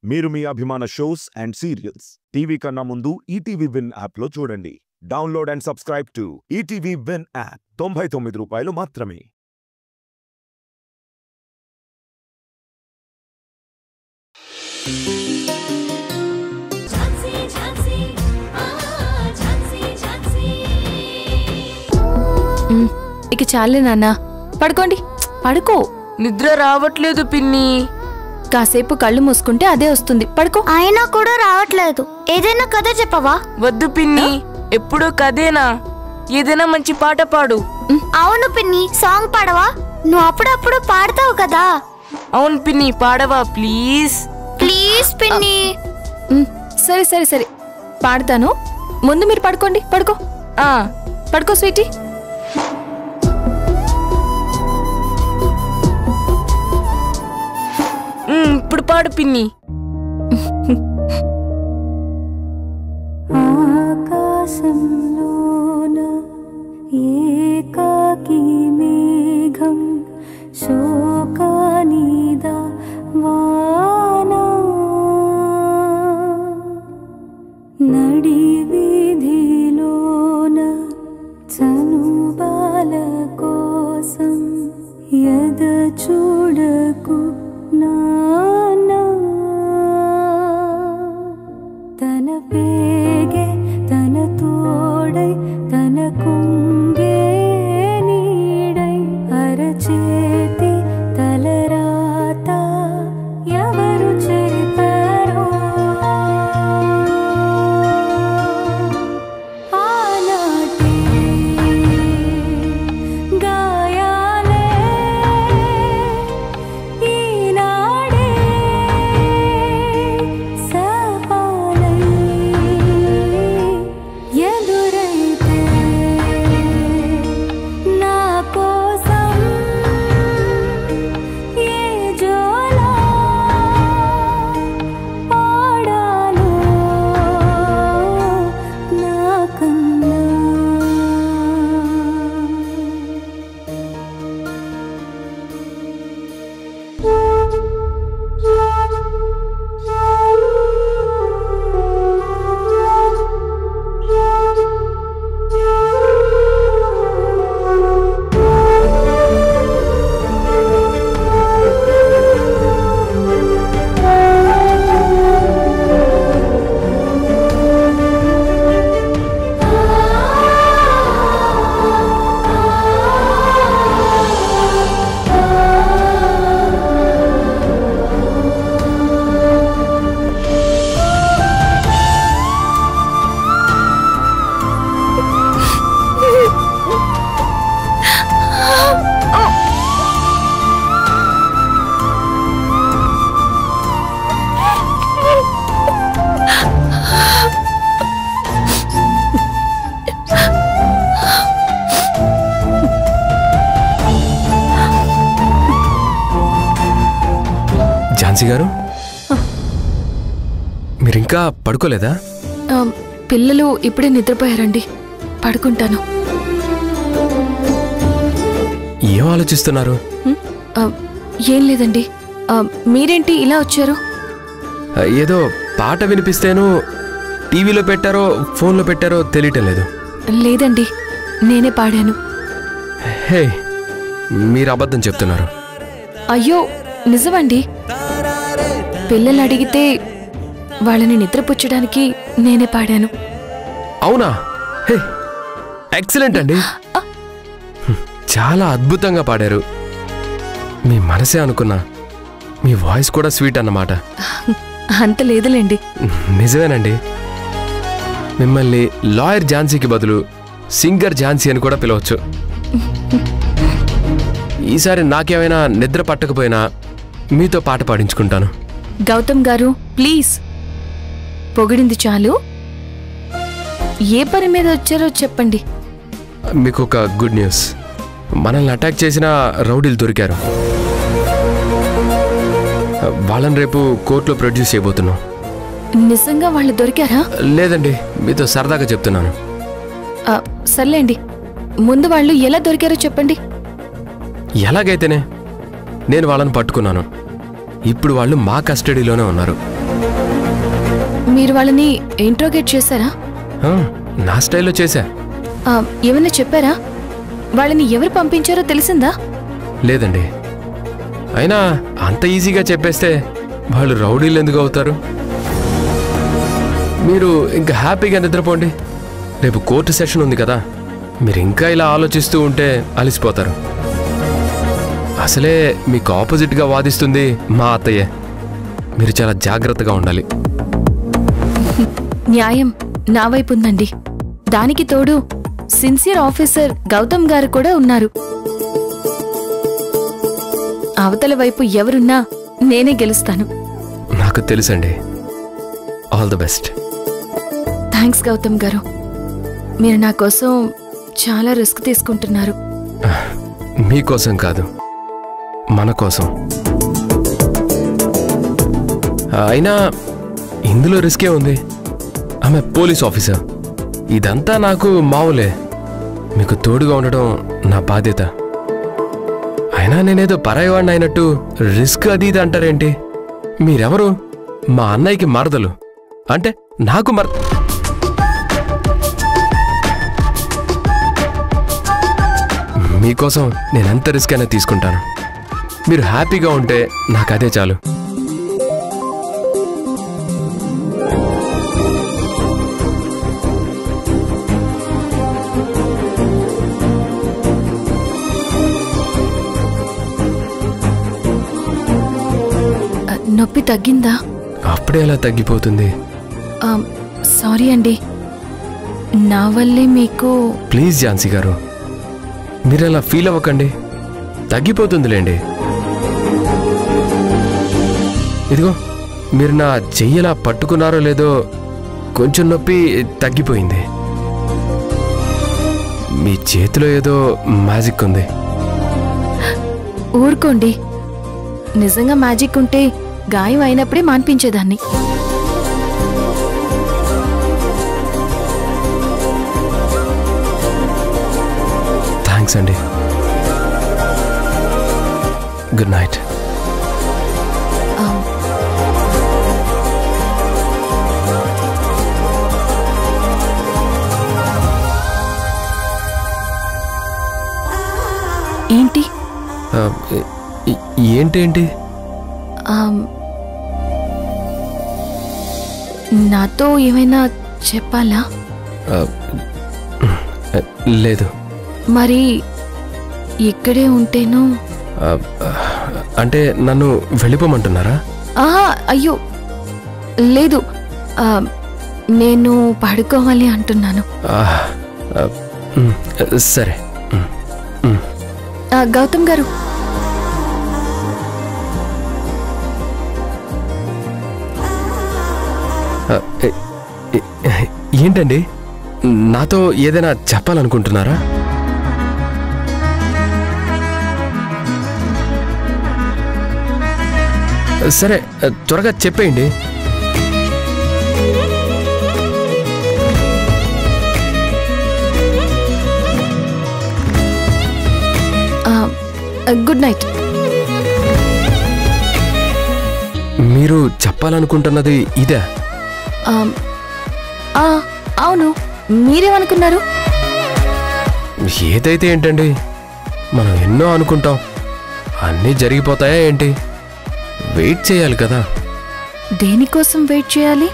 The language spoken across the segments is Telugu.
మీరు మీ అభిమాన షోస్ అండ్ సీరియల్స్ టీవీ కన్నా ముందు ఈటీవీ విన్ యాప్ లో చూడండి. Download and subscribe to ETV win app. 99 రూపాయలు మాత్రమే. ఇక చాలే నాన్న, పడుకోండి. పడుకో. నిద్ర రావట్లేదు పిన్ని. కాసేపు కళ్ళు మూసుకుంటే అదే వస్తుంది. పడుకో. అయినా కూడా రావట్లేదు. ఏదైనా కథ చెప్పవా? వద్దు పిన్ని, ఎప్పుడూ కదేనా. ఏదైనా మంచి పాట పాడు. అవును పిన్ని, సాంగ్ పాడవా? నువ్వు అప్పుడప్పుడు పాడతావు కదా. అవును పిన్ని, పాడవా ప్లీజ్. ప్లీజ్ పిన్ని. సరే సరే సరే పాడతాను. ముందు మీరు పడుకోండి. పడుకో. పడుకో స్వీటీ. ఇప్పుడు పాడు పిన్ని. ఆకాశంలోన ఏకాకి మేఘం శోకానిదా వానా నడి వీధిలోన చనుబాల కోసం యద చూడకు నానా తన పేగే తన తోడై తన కుంగే నీడై అరచేతి తలరాత ఎవరు చెరిపారో ఆనాటి గాయాలే ఈనాడే సవాలై ఎదురైతే నా కోసం ఏ జోలా పాడాలో నాకన్నా ఝాన్సీ గారు, మీరింకా పడుకోలేదా? పిల్లలు ఇప్పుడే నిద్రపోయారండి. పడుకుంటాను. ఏం ఆలోచిస్తున్నారు? ఏం లేదండి. మీరేంటి ఇలా వచ్చారు? ఏదో పాట వినిపిస్తేనూ టీవీలో పెట్టారో ఫోన్లో పెట్టారో తెలియటం లేదు. లేదండి, నేనే పాడాను. హే, మీరు అబద్ధం చెప్తున్నారు. అయ్యో నిజమండి. పిల్లలు అడిగితే వాళ్ళని నిద్రపుచ్చడానికి నేనే పాడాను. అవునా? హే, ఎక్సలెంట్ అండి. చాలా అద్భుతంగా పాడారు. మీ మనసే అనుకున్నా. మీ వాయిస్ కూడా స్వీట్ అన్నమాట. అంత లేదులేండి. నిజమేనండి. మిమ్మల్ని లాయర్ ఝాన్సీకి బదులు సింగర్ ఝాన్సీ అని కూడా పిలవచ్చు. ఈసారి నాకేమైనా నిద్ర పట్టకపోయినా మీతో పాట పాడించుకుంటాను. గౌతమ్ గారు ప్లీజ్, పొగిడింది చాలు. ఏ పని మీద వచ్చారో చెప్పండి. మీకు ఒక గుడ్ న్యూస్. మనల్ని అటాక్ చేసిన రౌడీలు దొరికారు. వాళ్ళని రేపు కోర్టులో ప్రొడ్యూస్ చేయబోతున్నాం. నిజంగా వాళ్ళు దొరికారా? లేదండి, మీతో సరదాగా చెప్తున్నాను. సర్లేండి, ముందు వాళ్ళు ఎలా దొరికారో చెప్పండి. ఎలాగైతేనే నేను వాళ్ళని పట్టుకున్నాను. ఇప్పుడు వాళ్ళు మా కస్టడీలోనే ఉన్నారు. మీరు వాళ్ళని ఇంట్రోగేట్ చేశారా? ఆ, నా స్టైల్లో చేశా. ఏమైనా చెప్పారా? వాళ్ళని ఎవరు పంపించారో తెలిసిందా? లేదండి. అయినా అంత ఈజీగా చెప్పేస్తే వాళ్ళు రౌడీలు ఎందుకు అవుతారు? మీరు ఇంకా హ్యాపీగా నిద్రపోండి. రేపు కోర్టు సెషన్ ఉంది కదా, మీరు ఇంకా ఇలా ఆలోచిస్తూ ఉంటే అలసిపోతారు. అసలే మీకు ఆపోజిట్గా వాదిస్తుంది మా అత్తయ్య. మీరు చాలా జాగ్రత్తగా ఉండాలి. న్యాయం నా వైపు ఉందండి. దానికి తోడు సిన్సియర్ ఆఫీసర్ గౌతమ్ గారు కూడా ఉన్నారు. అవతల వైపు ఎవరున్నా నేనే గెలుస్తాను. నాకు తెలుసండి. All the best. Thanks Gautam గారు. మీరు నా కోసం చాలా రిస్క్ తీసుకుంటున్నారు. మీకోసం కాదు, మన కోసం. అయినా ఇందులో రిస్కే ఉంది. ఆమె పోలీస్ ఆఫీసర్. ఇదంతా నాకు మామూలే. మీకు తోడుగా ఉండడం నా బాధ్యత. అయినా నేనేదో పరాయివాడిని అయినట్టు రిస్క్ అది ఇది అంటారేంటి? మీరెవరు? మా అన్నయ్యకి మరదలు అంటే నాకు మీకోసం నేనెంత రిస్క్ అయినా తీసుకుంటాను. మీరు హ్యాపీగా ఉంటే నాకు అదే చాలు. నొప్పి తగ్గిందా? అప్పుడే ఎలా తగ్గిపోతుంది? సారీ అండి, నా వల్లే మీకు. ప్లీజ్ ఝాన్సీ గారు, మీరలా ఫీల్ అవ్వకండి. తగ్గిపోతుందిలేండి. ఇదిగో, మీరు నా చెయ్యలా పట్టుకున్నారో లేదో కొంచెం నొప్పి తగ్గిపోయింది. మీ చేతిలో ఏదో మ్యాజిక్ ఉంది. ఊరుకోండి, నిజంగా మ్యాజిక్ ఉంటే గాయం అయినప్పుడే మాన్పించేదాన్ని. థ్యాంక్స్ అండి. Good night. ఏంటి? ఏంటేంటి? నాతో ఏమైనా చెప్పాలా? లేదు. మరి ఇక్కడే ఉంటేను? అంటే నన్ను వెళ్ళిపోమంటున్నారా? ఆహా, అయ్యో లేదు, నేను పడుకోవాలి అంటున్నాను. సరే. గౌతమ్ గారు, ఏంటండి, నాతో ఏదైనా చెప్పాలనుకుంటున్నారా? సరే, త్వరగా చెప్పేయండి. Good night. మీరు చెప్పాలనుకుంటున్నది ఇదే? అవును, మీరేమనుకున్నారు? ఏదైతే ఏంటండి, మనం ఎన్నో అనుకుంటాం. అన్నీ జరిగిపోతాయా ఏంటి? వెయిట్ చేయాలి కదా. దేనికోసం వెయిట్ చేయాలి?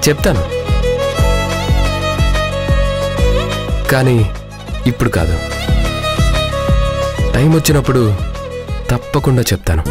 చెప్తాను, కానీ ఇప్పుడు కాదు. టైం వచ్చినప్పుడు తప్పకుండా చెప్తాను.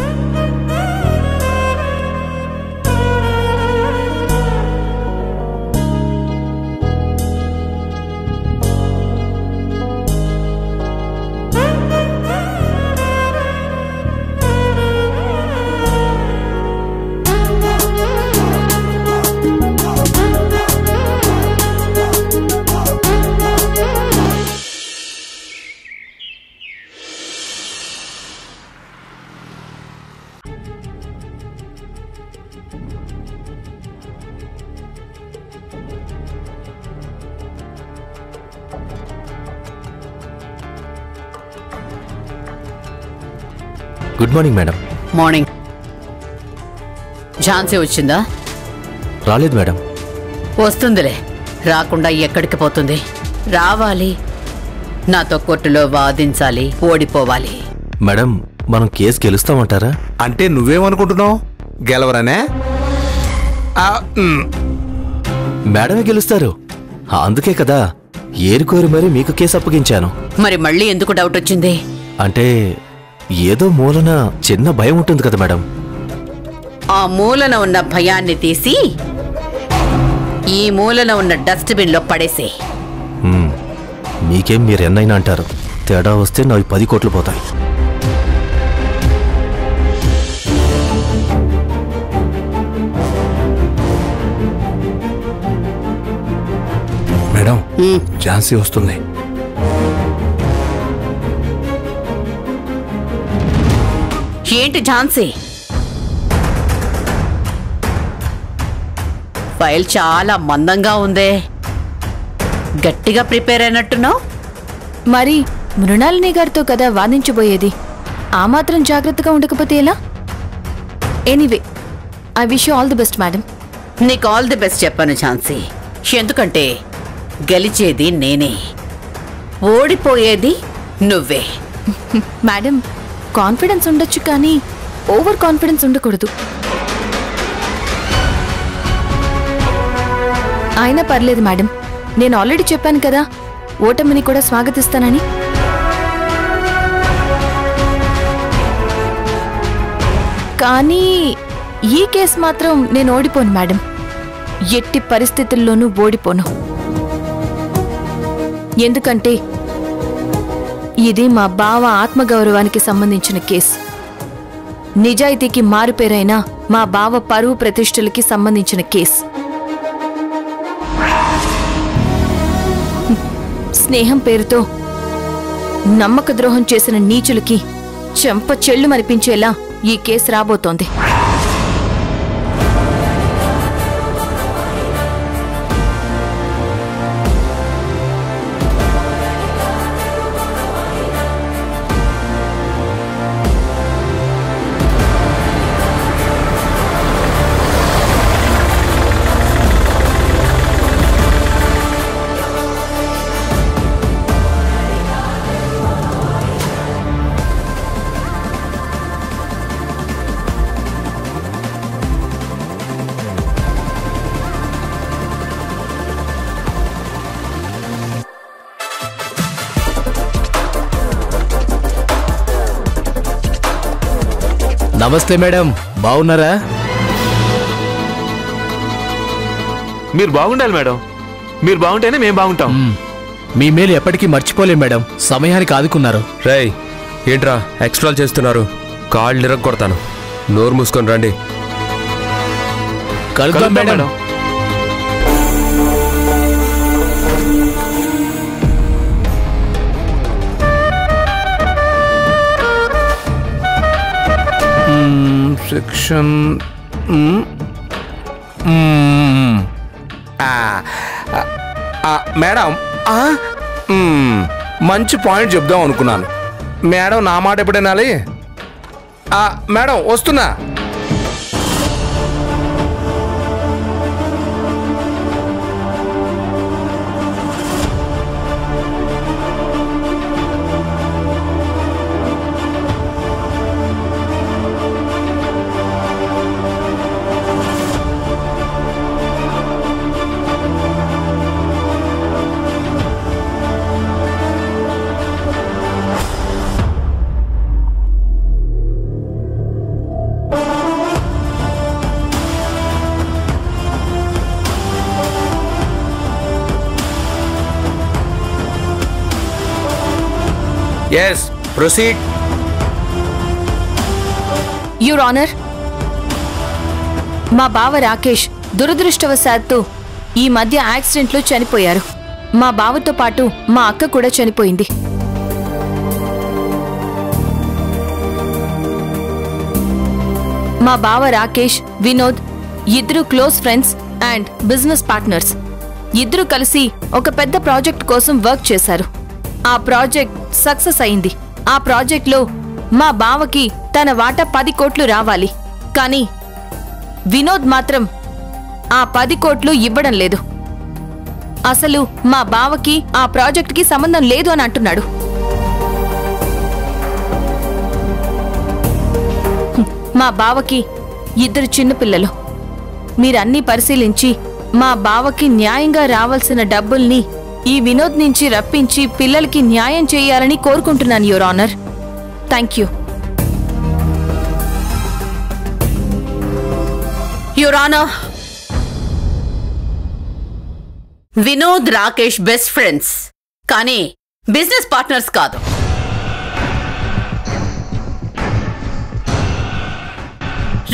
Good morning madam. Morning. Jhansi వచ్చిందా? రాలేదు మేడం. వస్తుందిలే, రాకుండా ఎక్కడికి పోతుంది? రావాలి, నాతో కోర్టులో వాదించాలి, ఓడిపోవాలి. మేడం మనం కేసు గెలుస్తామంటారా? అంటే నువ్వేమనుకుంటున్నావు, గెలవరనే? మేడమే గెలుస్తారు, అందుకే కదా ఏరుకోరి మరి మీకు కేసు అప్పగించాను. మరి మళ్ళీ ఎందుకు డౌట్ వచ్చింది? అంటే ఏదో మూలన చిన్న భయం ఉంటుంది కదా మేడం. ఆ మూలన ఉన్న భయాన్ని తీసి ఈ మూలన ఉన్న డస్ట్బిన్ లో పడేసే. మీకేం మీరు ఎన్నైనా అంటారు, తేడా వస్తే నావి 10 కోట్లు పోతాయి. మేడం ఝాన్సీ వస్తుంది. ఏంటి ఝాన్సీ? ఫైల్ చాలా మందంగా ఉందే, గట్టిగా ప్రిపేర్ అయినట్టున్నావు. మరి మృణాలిని గారితో కదా వాదించబోయేది, ఆ మాత్రం జాగ్రత్తగా ఉండకపోతే ఎలా? Anyway, I wish you all the best madam. నీకు ఆల్ ది బెస్ట్ చెప్పాను ఝాన్సీ, ఎందుకంటే గెలిచేది నేనే, ఓడిపోయేది నువ్వే. మేడం, కాన్ఫిడెన్స్ ఉండొచ్చు కానీ ఓవర్ కాన్ఫిడెన్స్ ఉండకూడదు. అయినా పర్లేదు మేడం, నేను ఆల్రెడీ చెప్పాను కదా ఓటమిని కూడా స్వాగతిస్తానని. కానీ ఈ కేసు మాత్రం నేను ఓడిపోను మేడం, ఎట్టి పరిస్థితుల్లోనూ ఓడిపోను. ఎందుకంటే ఇది మా బావ ఆత్మగౌరవానికి సంబంధించిన కేసు, నిజాయితీకి మారుపేరైన మా బావ పరువు ప్రతిష్టలకి సంబంధించిన కేసు. స్నేహం పేరుతో నమ్మక ద్రోహం చేసిన నీచులకి చెంప చెళ్ళు మరిపించేలా ఈ కేసు రాబోతోంది. నమస్తే మేడం, బాగున్నారా? మీరు బాగుండాలి మేడం, మీరు బాగుంటేనే మేము బాగుంటాం. మీ మేలు ఎప్పటికీ మర్చిపోలేం మేడం, సమయానికి ఆదుకున్నారు. రేయ్, ఏంట్రా ఎక్స్ట్రాలు చేస్తున్నారు? కాళ్ళు ఇరగొడతాను, నోరు మూసుకొని రండి. కలుద్దాం మేడం. సెక్షన్ మేడం, మంచి పాయింట్ చెప్దాం అనుకున్నాను. మేడం నా మాట ఎప్పుడైనాలి? మేడం వస్తున్నా. Yes, proceed. యువర్ ఆనర్, మా బావ రాకేష్ దురదృష్టవశాత్తు ఈ మధ్య యాక్సిడెంట్లో చనిపోయారు. మా బావతో పాటు మా అక్క కూడా చనిపోయింది. మా బావ రాకేష్, వినోద్ ఇద్దరు close friends and business partners. ఇద్దరు కలిసి ఒక పెద్ద ప్రాజెక్ట్ కోసం వర్క్ చేశారు. ఆ ప్రాజెక్ట్ సక్సెస్ అయింది. ఆ ప్రాజెక్ట్లో మా బావకి తన వాటా 10 కోట్లు రావాలి. కానీ వినోద్ మాత్రం ఆ 10 కోట్లు ఇవ్వడం లేదు. అసలు మా బావకి ఆ ప్రాజెక్ట్కి సంబంధం లేదు అని అంటున్నాడు. మా బావకి 2 చిన్నపిల్లలు. మీరన్నీ పరిశీలించి మా బావకి న్యాయంగా రావాల్సిన డబ్బుల్ని ఈ వినోద్ నుంచి రప్పించి పిల్లలకి న్యాయం చేయాలని కోరుకుంటున్నాను your honour. Thank you. Your honour, Vinod Rakesh best friends, కానీ బిజినెస్ పార్ట్నర్స్ కాదు.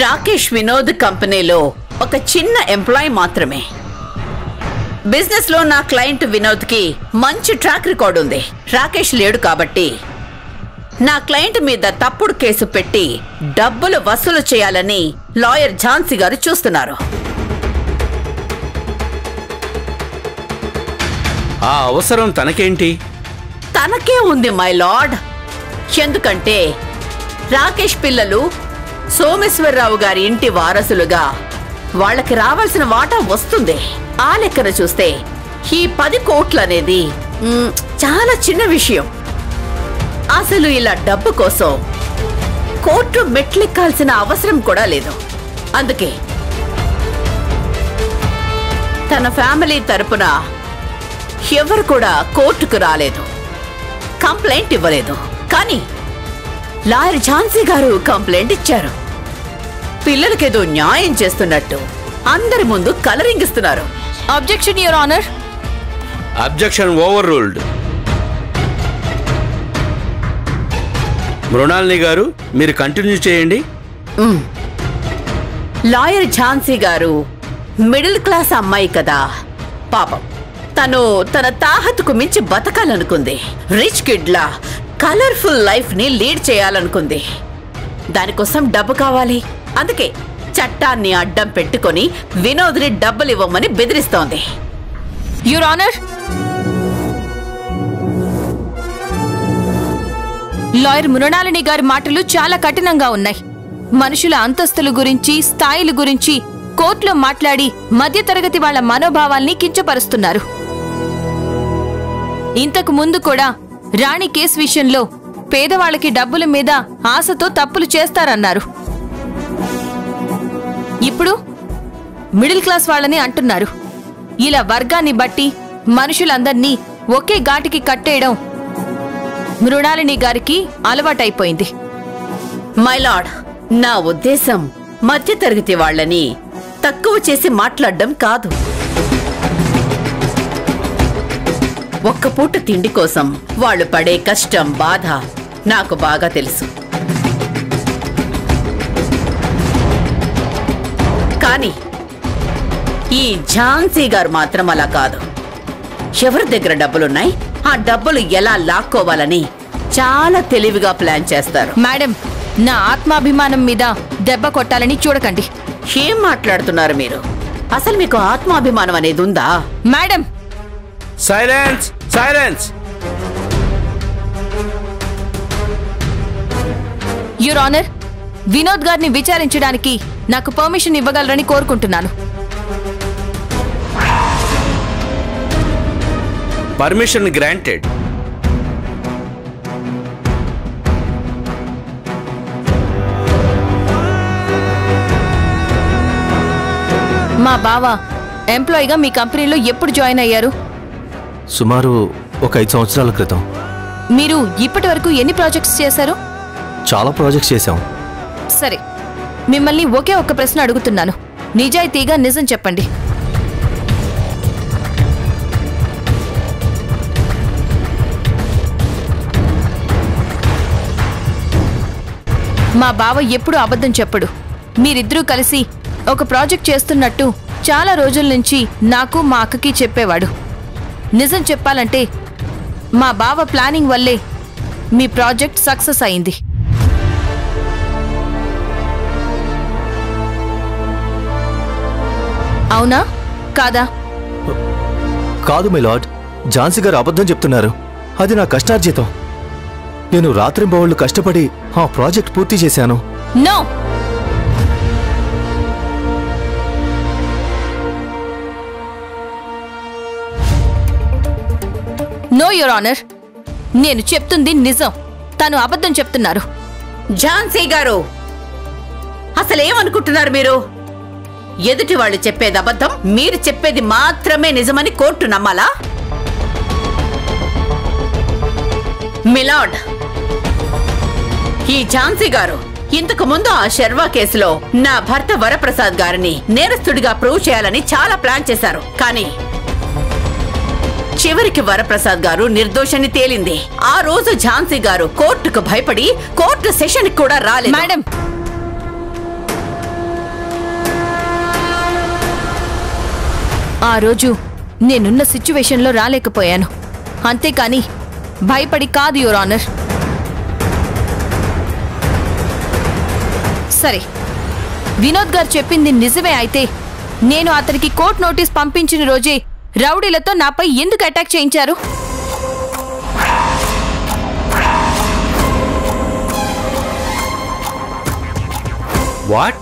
రాకేష్ వినోద్ కంపెనీలో ఒక చిన్న ఎంప్లాయీ మాత్రమే. బిజినెస్ లో నా క్లయింట్ వినోద్ కి మంచి ట్రాక్ రికార్డ్ ఉంది. రాకేష్ లేడు కాబట్టి నా క్లయింట్ మీద తప్పుడు కేసు పెట్టి డబ్బులు వసూలు చేయాలని లాయర్ ఝాన్సీ గారు చూస్తున్నారు. ఆ అవసరం తనకేంటి? తనకే ఉంది మై లార్డ్. ఎందుకంటే రాకేష్ పిల్లలు సోమేశ్వరరావు గారి ఇంటి వారసులుగా వాళ్ళకి రావాల్సిన వాటా వస్తుంది. ఆ లెక్కన చూస్తే ఈ 10 కోట్లు అనేది చాలా చిన్న విషయం. అసలు ఇలా డబ్బు కోసం కోర్టు మెట్లెక్కాల్సిన అవసరం కూడా లేదు. అందుకే తన ఫ్యామిలీ తరపున ఎవరు కూడా కోర్టుకు రాలేదు, కంప్లైంట్ ఇవ్వలేదు. కానీ లాయర్ ఝాన్సీ గారు కంప్లైంట్ ఇచ్చారు. పిల్లలకేదో న్యాయం చేస్తున్నట్టు అందరి ముందు కలరింగ్ ఇస్తున్నారు. Objection your honour. Objection over ruled. Mrinalini గారు, మీరు కంటిన్యూ చేయండి. లాయర్ ఝాన్సీ గారు మిడిల్ క్లాస్ అమ్మాయి కదా, పాపం తను తన తాహతుకు మించి బతకాలనుకుంది. రిచ్ కిడ్ లా కలర్ఫుల్ లైఫ్ ని లీడ్ చేయాలనుకుంది. దానికోసం డబ్బు కావాలి. అందుకే చట్టాన్ని అడ్డం పెట్టుకొని వినోద్ని డబ్బులు ఇవ్వమని బెదిరిస్తోంది. యువర్ ఆనర్, లాయర్ మృణాలిని గారి మాటలు చాలా కఠినంగా ఉన్నాయి. మనుషుల అంతస్తుల గురించి, స్థాయిల గురించి కోర్టులో మాట్లాడి మధ్యతరగతి వాళ్ల మనోభావాల్ని కించపరుస్తున్నారు. ఇంతకు ముందు కూడా రాణి కేసు విషయంలో పేదవాళ్లకి డబ్బుల మీద ఆశతో తప్పులు చేస్తారన్నారు. ఇప్పుడు మిడిల్ క్లాస్ వాళ్ళని అంటున్నారు. ఇలా వర్గాన్ని బట్టి మనుషులందర్నీ ఒకే ఘాటికి కట్టేయడం మృణాలిని గారికి అలవాటైపోయింది. మై లార్డ్, నా ఉద్దేశం మధ్యతరగతి వాళ్ళని తక్కువ చేసి మాట్లాడడం కాదు. ఒక్క పూట తిండి కోసం వాళ్ళు పడే కష్టం, బాధ నాకు బాగా తెలుసు. కానీ ఈ ఝాన్సీ గారు మాత్రం అలా కాదు. ఎవరి దగ్గర డబ్బులున్నాయి, ఆ డబ్బులు ఎలా లాక్కోవాలని చాలా తెలివిగా ప్లాన్ చేస్తారు. మేడం, నా ఆత్మాభిమానం మీద దెబ్బ కొట్టాలని చూడకండి. ఏం మాట్లాడుతున్నారు మీరు? అసలు మీకు ఆత్మాభిమానం అనేది ఉందా? Madam, silence, silence. Your honour, Vinod గారిని విచారించడానికి నాకు పర్మిషన్ ఇవ్వగలరని కోరుకుంటున్నాను. Permission granted. మా బావ ఎంప్లాయీగా మీ కంపెనీలో ఎప్పుడు జాయిన్ అయ్యారు? సుమారు ఒక 5 సంవత్సరాల క్రితం. మీరు ఇప్పటి వరకు ఎన్ని ప్రాజెక్ట్స్ చేశారు? చాలా ప్రాజెక్ట్స్ చేశాం. సరే, మిమ్మల్ని ఒకే ఒక్క ప్రశ్న అడుగుతున్నాను. నిజాయితీగా నిజం చెప్పండి. మా బావ ఎప్పుడూ అబద్ధం చెప్పడు. మీరిద్దరూ కలిసి ఒక ప్రాజెక్ట్ చేస్తున్నట్టు చాలా రోజుల నుంచి నాకు, మా అక్కకి చెప్పేవాడు. నిజం చెప్పాలంటే మా బావ ప్లానింగ్ వల్లే మీ ప్రాజెక్ట్ సక్సెస్ అయింది. అవునా కాదా? కాదు మై లార్డ్, ఝాన్సీ గారు అబద్ధం చెప్తున్నారు. అది నా కష్టార్జితం. నేను రాత్రింబవళ్లు కష్టపడి ఆ ప్రాజెక్ట్ పూర్తి చేశాను. నో, నో యువర్ ఆనర్, నేను చెప్తుంది నిజం. తను అబద్ధం చెప్తున్నారు. ఝాన్సీ గారు, అసలేమనుకుంటున్నారు మీరు? ఎదుటి వాళ్ళు చెప్పేది అబద్ధం, మీరు చెప్పేది మాత్రమే నిజమని కోర్టు నమ్మాలా? మిలాడ్, ఈ ఝాన్సీ గారు ఇంతకు ముందు ఆ శర్వా కేసులో నా భర్త వరప్రసాద్ గారిని నేరస్తుడిగా ప్రూవ్ చేయాలని చాలా ప్లాన్ చేశారు. కానీ చివరికి వరప్రసాద్ గారు నిర్దోషని తేలింది. ఆ రోజు ఝాన్సీ గారు కోర్టుకు భయపడి కోర్టు సెషన్ కూడా రాలేదు. మేడం, ఆ రోజు నేనున్న సిచ్యువేషన్లో రాలేకపోయాను, అంతేకాని భయపడి కాదు యువర్ ఆనర్. సరే, వినోద్ గారు చెప్పింది నిజమే అయితే నేను అతనికి కోర్టు నోటీస్ పంపించిన రోజే రౌడీలతో నాపై ఎందుకు అటాక్ చేయించారు? వాట్?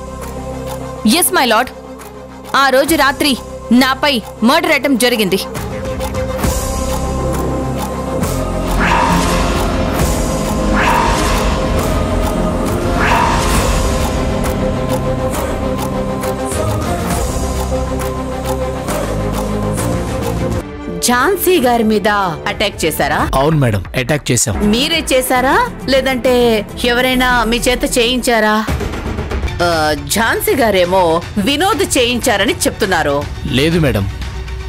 ఎస్ మై లార్డ్, ఆ రోజు రాత్రి నాపై మర్డర్ అటెంప్ట్ జరిగింది. ఝాన్సీ గారి మీద అటాక్ చేశారా? అవును మేడం, అటాక్ చేశాం. మీరే చేశారా లేదంటే ఎవరైనా మీ చేత చేయించారా? ఝాన్సీ గారేమో వినోద్ చేయించారని చెప్తున్నారు. లేదు మేడం,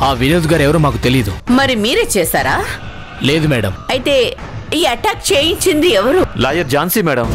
ఆ వినోద్ గారు ఎవరో మాకు తెలీదు. మరి మీరే చేశారా? లేదు మేడం. అయితే ఈ అటాక్ చేయించింది ఎవరు? Lawyer Jhansi madam.